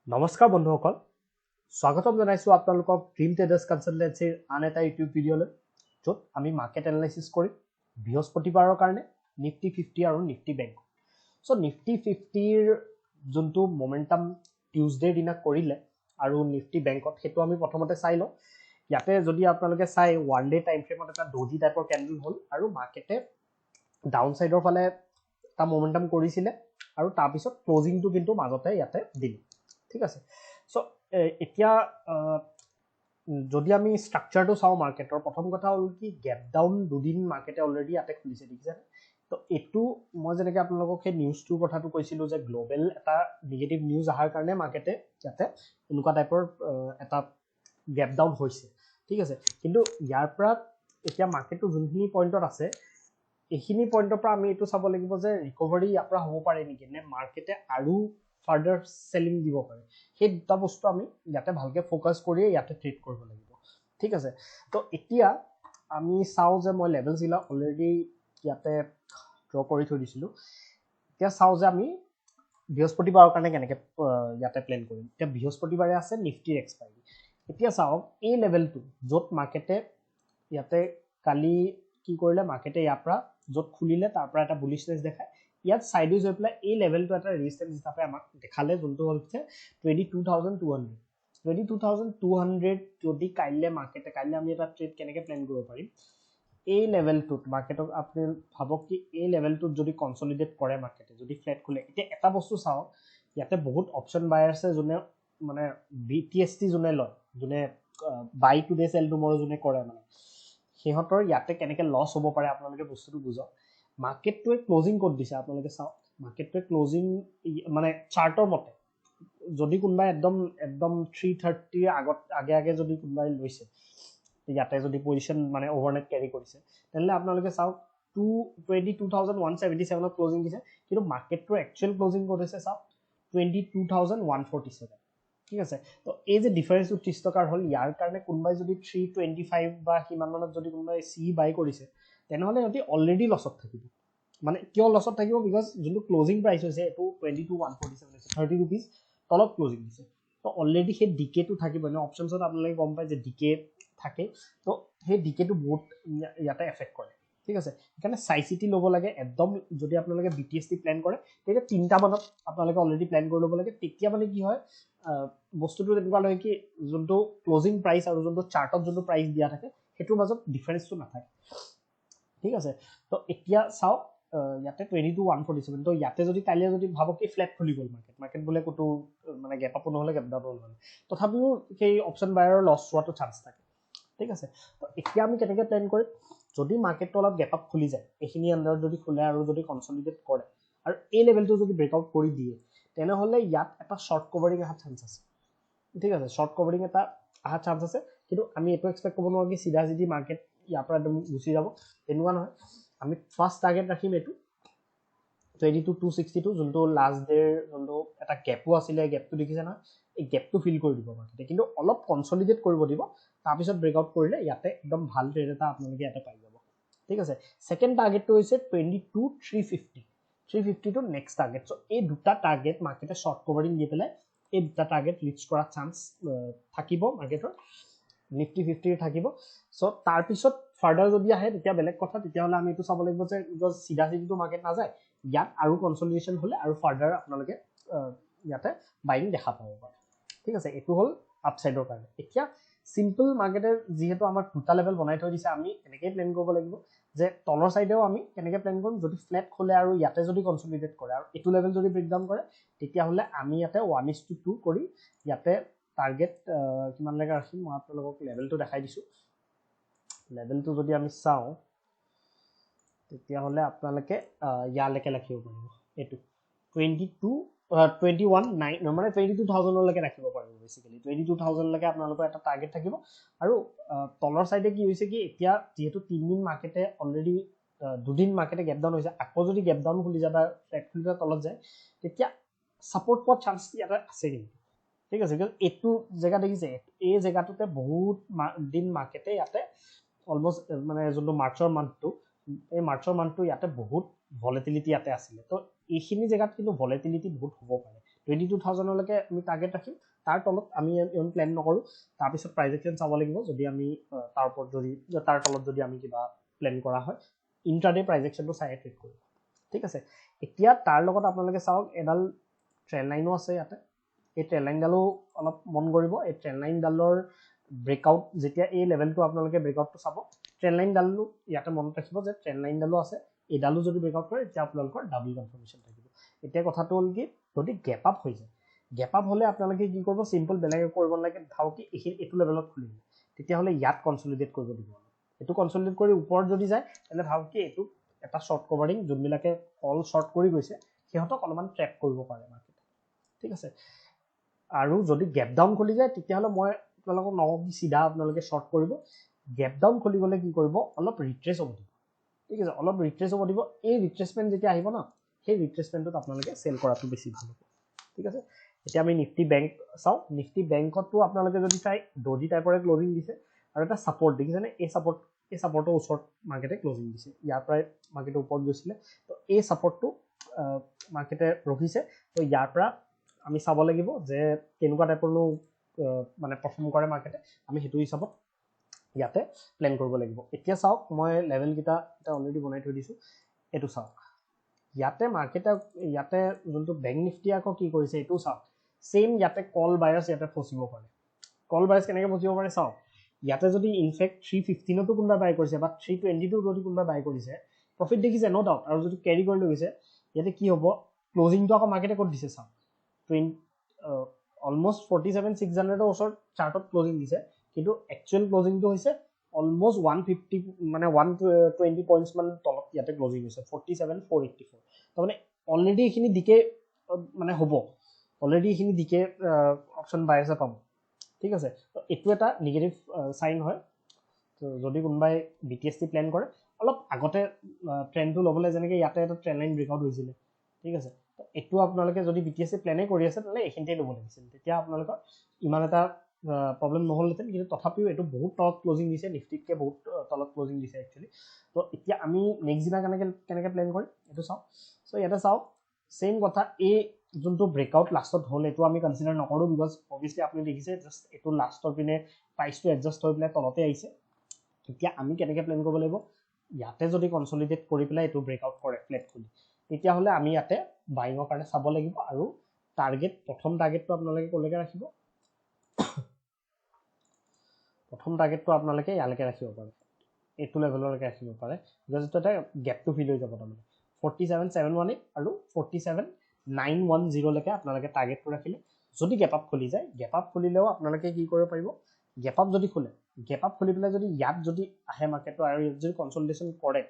নমস্কাৰ বন্ধুসকল স্বাগতম জনাইছো আপোনালোকক ড্ৰিম ট্ৰেডাৰ্ছ কনসালটেন্সিৰ আন এটা ইউটিউব ভিডিঅ'লৈ য'ত আমি মাৰ্কেট এনালাইসিস কৰিম বৃহস্পতিবাৰৰ কাৰণে নিফটি 50 আৰু নিফটি বেংক সো নিফটি 50ৰ যোনটো মোমেন্টাম টিউজডে দিনা কৰিলে আৰু নিফটি বেংকত হেতু আমি প্ৰথমতে চাই লওঁ ইয়াতে যদি আপোনালোকে চাই ওৱান ডে টাইম ফ্ৰেমত এটা ডজি টাইপৰ ক্যান্ডেল হ'ল আৰু মাৰ্কেটে ডাউন সাইডৰ ফালে এটা মোমেন্টাম কৰিছিলে আৰু তাৰ পিছত ক্লোজিংটো কিন্তু মাজতে ইয়াতে দিলে ঠিক আছে সো এতিয়া যদি আমি স্ট্ৰাকচাৰটো চাও মাৰ্কেটৰ প্ৰথম কথা হ'ল কি গ্যাপ ডাউন দুদিন মাৰ্কেটে অলৰেডি আতে খুলিছে দেখিছে তো এটু মই যেনেকৈ আপোনালোকক সেই নিউজটোৰ কথাটো কৈছিলো যে গ্লোবেল এটা নেগেটিভ নিউজ আহাৰ কাৰণে মাৰ্কেটে ইয়াতে এনেকুৱা টাইপৰ এটা গ্যাপ ডাউন হৈছে ঠিক আছে কিন্তু ইয়াৰ পৰা এতিয়া মাৰ্কেটটো যোনখিনি পইণ্টত আছে এইখিনি পইণ্টৰ পৰা আমি এটো চাব লাগিব যে ৰিকভাৰি ইয়াৰ পৰা হ'ব পাৰে নেকি নে মাৰ্কেটে আৰু ফাৰ্দাৰ সেলিং দিব পাৰে সেই দুটা বস্তু আমি ইয়াতে ভালকে ফোকাস কৰি ইয়াতে ট্ৰেড কৰিব লাগিব ঠিক আছে তো এতিয়া আমি চাও যে মই লেভেলস ইলা অলৰেডি ইয়াতে ড্ৰ কৰি থৈ দিছিলো এতিয়া চাও যে আমি বৃহস্পতিবাৰৰ কাৰণে কেনেকে ইয়াতে প্ল্যান কৰিম এতিয়া বৃহস্পতিবাৰে আছে নিফটিৰ এক্সপাইৰি এতিয়া চাও এই লেভেলটো যত মাৰ্কেটে ইয়াতে কালি কি কৰিলে মাৰ্কেটে ইয়াৰ পৰা যত খুলিলে তাৰ পৰা এটা বুলিশনেস দেখায় ইয়াত সাইডউইজ হৈ প্লাই এই লেভেলটো এটা ৰেজিস্ট্যান্স হিচাপে আমাক দেখালে যোনটো হলছে 22200 যদি কাইলে মাৰ্কেটে কাইলে আমি এটা ট্ৰেড কেনেকে প্ল্যান কৰিব পাৰিম এই লেভেলটোত মাৰ্কেটক আপুনি ভাবক কি এই লেভেলটোত যদি কনসলিডেট কৰে মাৰ্কেটে যদি ফ্ল্যাট খুলে এতিয়া এটা বস্তু চাও ইয়াতে বহুত অপচন বায়াৰ্স জনে মানে বিটিএসটি জনে লয় জনে বাই টুডে সেল টুমৰো জনে কৰে মানে হেহতৰ ইয়াতে কেনেকে লস হ'ব পাৰে আপোনালোকে বস্তুটো বুজক মাৰ্কেটটোৱে ক্লোজিং কোড দিছে আপোনালোকে চাও মাৰ্কেটটোৱে ক্লোজিং মানে চাৰ্টৰ মতে যদি কোনবাই একদম 330 আগত আগে যদি কোনবাই লৈছে ইয়াতে যদি পজিশন মানে ওভাৰনাইট ক্যাৰি কৰিছে তেনলে আপোনালোকে চাও 22177 ক্লোজিং দিছে কিন্তু মাৰ্কেটটোৰ একচুয়াল ক্লোজিং কোড হৈছে চাও 22147 ঠিক আছে তো এই যে ডিফারেন্স 30 টকাৰ হল ইয়াৰ কাৰণে কোনবাই যদি 325 বা হিমান মানত যদি কোনবাই সি বাই কৰিছে তেনেহলে অতি অলৰেডি লসত থাকিব মানে কিয় লসত থাকিব বিকজ যোনটো ক্লোজিং প্ৰাইস হৈছে এটো 22147 হৈছে 30 रुपीस তলত ক্লোজিং দিছে তো অলৰেডি হে ডিকে টো থাকিব না অপশনছত আপোনালোকে গম পায় যে ডিকে থাকে তো হে ডিকে টো বহুত ইয়াতে এফেক্ট কৰে ঠিক আছে এখানে সাইসিটি লব লাগে একদম যদি আপোনালোকে বিটিএসটি প্ল্যান কৰে তেতিয়া তিনটা মানত আপোনালোকে অলৰেডি প্ল্যান কৰি লব লাগে তেতিয়া মানে কি হয় বস্তুটো এনেকুৱা লয় কি যোনটো ক্লোজিং প্ৰাইস আৰু যোনটো চাৰ্টত যোনটো প্ৰাইস দিয়া থাকে হেতুৰ মাজত ডিফাৰেন্সটো নাথাকে ঠিক আছে তো এতিয়া চাও ইয়াতে 22147 তো ইয়াতে যদি কাইলে যদি ভাবক কি ফ্ল্যাট খুলি গল মার্কেট বলে কত মানে গ্যাপ আপ নহলে গ্যাপ ডাউন হল তথাপিও সেই অপশন বায়াৰৰ লস হোৱাটো চান্স থাকে ঠিক আছে তো এতিয়া আমি কেনেকে প্ল্যান কৰিম যদি মাৰ্কেটটো অলপ গ্যাপ আপ খুলি যায় এখিনি আন্ডাৰত যদি খুলে আৰু যদি কনসলিডেট কৰে আৰু এই লেভেলটো যদি ব্ৰেকআউট কৰি দিয়ে তেনেহলে ইয়াত এটা শৰ্ট কভাৰিং আহা চান্স আছে ঠিক আছে শৰ্ট কভাৰিং এটা আহা চান্স আছে কিন্তু আমি এটো এক্সপেক্ট কৰিব নোৱাৰো কি সিধা সিধি মাৰ্কেট ইয়াৰ পৰা একদম গুচি যাব এনেকুৱা নহয় আমি ফাৰ্স্ট টাৰ্গেট ৰাখিম এটো 22262 যোনটো লাস্ট ডে যোনটো এটা গ্যাপও আছিল গ্যাপটো দেখিছে না এই গ্যাপটো ফিল কৰি দিব মাৰ্কেটে কিন্তু অলপ কনসলিডেট কৰিব দিব তাৰ পিছত ব্ৰেকআউট কৰিলে ইয়াতে একদম ভাল ট্ৰেড এটা আপোনালোকে ইয়াতে পাই যাব ঠিক আছে সেকেন্ড টাৰ্গেটটো হৈছে 22350 টু নেক্সট টাৰ্গেট সো এই দুটা টাৰ্গেট মাৰ্কেটে শৰ্ট কভাৰিং দি পেলাই এই দুটা টাৰ্গেট ৰিচ কৰা চান্স থাকিব মাৰ্কেটৰ নিফটি 50 থাকিব সো তাৰ পিছত ফাৰ্দাৰ যদি আহে তেতিয়া বেলেগ কথা তেতিয়া হলে আমি এটো চাব লাগিব যে সিধা সিধি মাৰ্কেট না যায় ইয়াত আৰু কনসলিডেশন হলে আৰু ফাৰ্দাৰ আপোনালোকে ইয়াতে বাইং দেখা পাব পাৰে ঠিক আছে এটো হল আপসাইডৰ কাৰণে এতিয়া সিম্পল মাৰ্কেটৰ যেহেতু আমাৰ দুটা লেভেল বনাই থৈ দিছে আমি এনেকৈ প্ল্যান কৰিব লাগিব যে তলৰ সাইডেও আমি কেনেকৈ প্ল্যান কৰিম যদি ফ্ল্যাট খোলে আৰু ইয়াতে যদি কনসলিডেট কৰে আৰু এটো লেভেল যদি ব্ৰেকডাউন কৰে তেতিয়া হলে আমি ইয়াতে 1:2 কৰি ইয়াতে টাৰ্গেট কিমান লাগা ৰাখিম মই আপোনালোকক লেভেলটো দেখাই দিছো লেভেলটো যদি আমি চাও তেতিয়া হলে আপোনালোকে ইয়ালৈকে ৰাখিব পাৰিব এটো 229 মানে 22000 লৈকে ৰাখিব পাৰিব বেসিক্যালি 22000 লৈকে আপোনালোকৰ এটা টাৰ্গেট থাকিব আৰু তলৰ সাইডে কি হৈছে কি এতিয়া যেহেতু 3 দিন মাৰ্কেটে অলৰেডি দুদিন মাৰ্কেটে গ্যাপ ডাউন হৈছে আকৌ যদি গ্যাপ ডাউন খুলি যায় বা ফ্ল্যাট খুলি যায় তলত যায় তেতিয়া সাপোর্ট পোৱাৰ চান্স ইয়াতে আছে কিন্তু ঠিক আছে because এটো জায়গা দেখিছে এই জায়গাটোতে বহুত দিন মার্কেটে ইয়াতে অলমোস্ট মানে যোনটো মাৰ্চৰ মান্থটো এই মাৰ্চৰ মান্থটো ইয়াতে বহুত ভলাটিলিটি ইয়াতে আছিল তো এইখিনি জায়গাত কিন্তু ভলাটিলিটি বহুত হ'ব পাৰে 22,000 লৈকে আমি টাৰ্গেট ৰাখিম তাৰ তলত আমি ইমান প্লেন নকৰো তাৰ পিছত প্ৰাইস একচন চাব লাগিব যদি আমি তাৰ ওপৰত যদি তাৰ তলত যদি আমি কিবা প্লেন কৰা হয় ইন্ট্ৰাডে প্ৰাইস একচনটো চাই ট্ৰেড কৰিম ঠিক আছে এতিয়া তাৰ লগত আপোনালোকে চাওক এডাল ট্ৰেন লাইনো আছে ইয়াতে এই ট্ৰেন লাইনডালো অলপ মন কৰিব এই ট্ৰেন লাইনডালৰ ব্ৰেকআউট যেতিয়া এই লেভেলটো আপোনালোকে ব্ৰেকআউটটো চাব ট্ৰেন লাইনডালো ইয়াতে মনত ৰাখিব যে ট্ৰেন লাইনডালো আছে এডালো যদি ব্ৰেকআউট কৰে তেতিয়া আপোনালোকৰ ডাবল কনফাৰ্মেশন থাকিব এতিয়া কথাটো হ'ল কি যদি গ্যাপ আপ হৈ যায় গ্যাপ আপ হলে আপোনালোকে কি কৰিব সিম্পল বেলেগে কৰিব নালাগে ভাও কি এইটো লেভেলত খুলিব তেতিয়া হলে ইয়াত কনসলিডেট কৰিব দিব এটো কনসলিডেট কৰি ওপৰত যদি যায় তেনে ভাও কি এটো এটা শৰ্ট কভাৰিং যোনবিলাকে অল শৰ্ট কৰি গৈছে সিহঁতক অলপমান ট্ৰেপ কৰিব পাৰে মাৰ্কেট ঠিক আছে আৰু যদি গ্যাপ ডাউন খুলি যায় তেতিয়া হলে মই আপোনালোকক নকওঁ কি সিধা আপোনালোকে শৰ্ট কৰিব গ্যাপ ডাউন খুলি গলে কি কৰিব অলপ ৰিট্ৰেস হ'ব দিব ঠিক আছে অলপ ৰিট্ৰেস হ'ব দিব এই ৰিট্ৰেসমেন্ট যেতিয়া আহিব না সেই ৰিট্ৰেসমেন্টত আপোনালোকে সেল কৰাটো বেছি ভাল হ'ব ঠিক আছে এতিয়া আমি নিফটি বেংক চাও নিফটি বেংকতো আপোনালোকে যদি চাই ডজি টাইপৰে ক্লোজিং দিছে আৰু এটা সাপোৰ্ট দেখিছে নে এই সাপোৰ্টৰ ওচৰত মাৰ্কেটে ক্লোজিং দিছে ইয়াৰ পৰা মাৰ্কেটৰ ওপৰত গৈছিলে তো এই সাপোৰ্টটো মাৰ্কেটে ৰখিছে তো ইয়াৰ পৰা আমি চাব লাগিব যে কেনেকুৱা টাইপৰনো মানে পাৰফৰ্ম কৰে মাৰ্কেটে আমি হেতু হিচাপত ইয়াতে প্ল্যান কৰিব লাগিব এতিয়া চাওক মই লেভেল কিটা এটা অলৰেডি বনাই থৈ দিছো এটো চাওক ইয়াতে মাৰ্কেটে ইয়াতে যোনটো বেংক নিফটি আকৌ কি কৰিছে এটো চাওক সেম ইয়াতে কল বায়াৰ্স ইয়াতে ফচিব পাৰে কল বায়াৰ্স কেনেকৈ ফচিব পাৰে চাওক ইয়াতে যদি ইনফেক্ট 315 তো কোনবা বাই কৰিছে বা 322 যদি কোনবা বাই কৰিছে প্ৰফিট দেখিছে নো ডাউট আৰু যদি ক্যাৰি কৰি লৈছে ইয়াতে কি হ'ব ক্লোজিংটো আকৌ মাৰ্কেটে ক'ত দিছে চাওক অলমোস্ট 47600 ৰ ওচৰত চাৰ্টত ক্লোজিং দিছে কিন্তু একচুয়াল ক্লোজিংটো হৈছে অলমোস্ট 150 মানে 120 পইণ্টছ মান তলত ইয়াতে ক্লোজিং হৈছে 47484 তো মানে অলৰেডি এখিনি দিকে মানে হ'ব অলৰেডি এখিনি দিকে অপচন বায়াৰ্স পাব ঠিক আছে তো এটো এটা নেগেটিভ সাইন হয় তো যদি কোনবাই বিটিএসটি প্ল্যান কৰে অলপ আগতে ট্ৰেন্ডটো লবলে যেনেকে ইয়াতে এটা ট্ৰেন্ড লাইন ব্ৰেকআউট হৈছিল ঠিক আছে তো এটো আপোনালোকে যদি বিটিএসটি প্ল্যানে কৰি আছে তাহলে এখিনতে লব লাগিছিল তেতিয়া আপোনালোকৰ ইমান এটা প্ৰবলেম নহলতেন কিন্তু তথাপিও এটো বহুত তলত ক্লোজিং দিছে নিফটিতকে বহুত তলত ক্লোজিং দিছে একচুয়ালি তো এতিয়া আমি নেক্সট দিনা কেনেকে প্ল্যান কৰিম এটো চাও সো ইয়াতে চাও সেম কথা এই যোনটো ব্ৰেকআউট লাষ্টত হল এটো আমি কনসিডাৰ নকৰো বিকজ অবভিয়াসলি আপুনি দেখিছে জাস্ট এটো লাষ্টৰ পিনে প্ৰাইসটো এডজাস্ট হৈ পেলাই তলতে আহিছে এতিয়া আমি কেনেকে প্ল্যান কৰিব লাগিব ইয়াতে যদি কনসলিডেট কৰি পেলাই এটো ব্ৰেকআউট কৰে ফ্লেট খুলি তেতিয়া হলে আমি ইয়াতে বাইঙৰ কাৰণে চাব লাগিব আৰু টাৰ্গেট প্ৰথম টাৰ্গেটটো আপোনালোকে কলৈকে ৰাখিব প্ৰথম টাৰ্গেটটো আপোনালোকে ইয়ালৈকে ৰাখিব পাৰে এটো লেভেললৈকে ৰাখিব পাৰে বিকজ এটা গ্যাপটো ফিল হৈ যাব তাৰমানে 47718 আৰু 47910 লৈকে আপোনালোকে টাৰ্গেটটো ৰাখিলে যদি গ্যাপ আপ খুলি যায় গ্যাপ আপ খুলিলেও আপোনালোকে কি কৰিব পাৰিব গ্যাপ আপ যদি খুলে গ্যাপ আপ খুলি পেলাই যদি ইয়াত যদি আহে মাৰ্কেটটো আৰু ইয়াত যদি কনসলিডেশন কৰে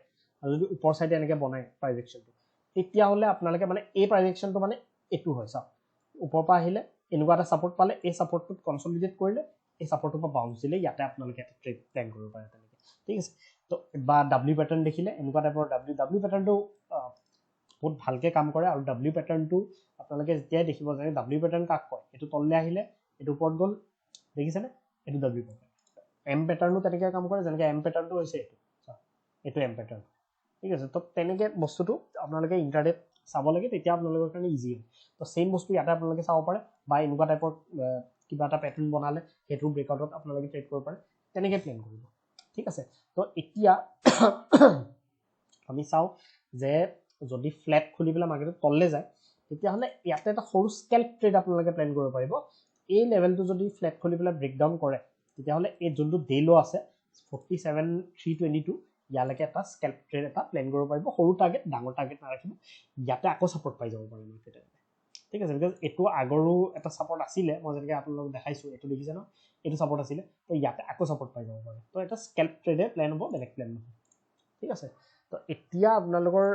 আৰু যদি ওপৰ সাইডে এনেকে বনায় প্ৰাইস একচনটো তেতিয়া হলে আপোনালোকে মানে এই প্ৰাইস একচনটো মানে এটো হয় চাওক ওপৰ পৰা আহিলে এনেকুৱা এটা সাপোৰ্ট পালে এই সাপোৰ্টটোত কনসলিডেট কৰিলে এই সাপোৰ্টৰ পৰা বাউন্স দিলে ইয়াতে আপোনালোকে এটা ট্ৰেড প্ল্যান কৰিব পাৰে তেনেকে ঠিক আছে তো বা ডব্লিউ প্যাটাৰ্ন দেখিলে এনেকুৱা টাইপৰ ডব্লিউ প্যাটাৰ্নটো বহুত ভালকে কাম কৰে আৰু ডব্লিউ প্যাটাৰ্নটো আপোনালোকে যেতিয়া দেখিব যে ডব্লিউ প্যাটাৰ্ন কাক কয় এটো তললে আহিলে এটো ওপৰত গল দেখিছে নে এটো ডব্লিউ প্যাটাৰ্ন এম প্যাটাৰ্নটো তেনেকে কাম কৰে যেনেকে এম প্যাটাৰ্নটো হৈছে এটো এম প্যাটাৰ্ন ঠিক আছে তো তেনেকে বস্তুটো আপোনালোকে ইন্টাৰনেট চাব লাগে তেতিয়া আপোনালোকৰ কাৰণে ইজি হয় তো সেম বস্তু ইয়াতে আপোনালোকে চাব পাৰে বা এনেকুৱা টাইপৰ কিবা এটা প্যাটাৰ্ন বনালে হেতু ব্ৰেকআউটত আপোনালোকে ট্ৰেড কৰিব পাৰে তেনেকে প্ল্যান কৰিব ঠিক আছে তো এতিয়া আমি চাও যে যদি ফ্ল্যাট খুলি পেলা মাৰ্কেটত তললে যায় তেতিয়া হলে ইয়াতে এটা সৰু স্কেলপ ট্ৰেড আপোনালোকে প্ল্যান কৰিব পাৰিব এই লেভেলটো যদি ফ্ল্যাট খুলি পেলা ব্ৰেকডাউন কৰে তেতিয়া হলে এই যোনটো ডে লো আছে 47322 ইয়ালৈকে এটা স্কেলপ ট্ৰেড এটা প্ল্যান কৰিব পাৰিব সৰু টাৰ্গেট ডাঙৰ টাৰ্গেট নাৰাখিব ইয়াতে আকৌ সাপোৰ্ট পাই যাব পাৰে মাৰ্কেটে ঠিক আছে বিকজ এটো আগৰো এটা সাপোৰ্ট আছিল মই যেনেকৈ আপোনালোকক দেখাইছো এটো দেখিছে ন এটো সাপোৰ্ট আছিল তো ইয়াতে আকৌ সাপোৰ্ট পাই যাব পাৰে তো এটা স্কেলপ ট্ৰেডে প্ল্যান হ'ব বেলেগ প্ল্যান নহয় ঠিক আছে তো এতিয়া আপোনালোকৰ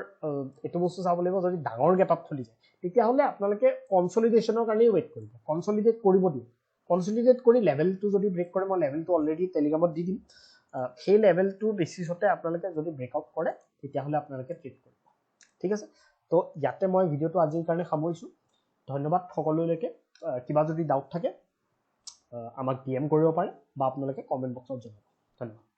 এটো বস্তু চাব লাগিব যদি ডাঙৰ গ্যাপ আপ খুলি যায় তেতিয়া হলে আপোনালোকে কনসলিডেশনৰ কাৰণে ওয়েট কৰিব কনসলিডেট কৰিব দিও কনসলিডেট কৰি লেভেলটো যদি ব্ৰেক কৰে মই লেভেলটো অলৰেডি টেলিগ্ৰামত দি দিম সেই লেভেলটো বেচিছতে আপোনালোকে যদি ব্ৰেকআউট কৰে তেতিয়া হলে আপোনালোকে ট্ৰেড কৰিব ঠিক আছে তো ইয়াতে মই ভিডিওটো আজিৰ কাৰণে সামৰিছো ধন্যবাদ সকলোলৈকে কিবা যদি ডাউট থাকে আমাক ডিএম কৰিব পাৰে বা আপোনালোকে কমেন্ট বক্সত জনাব ধন্যবাদ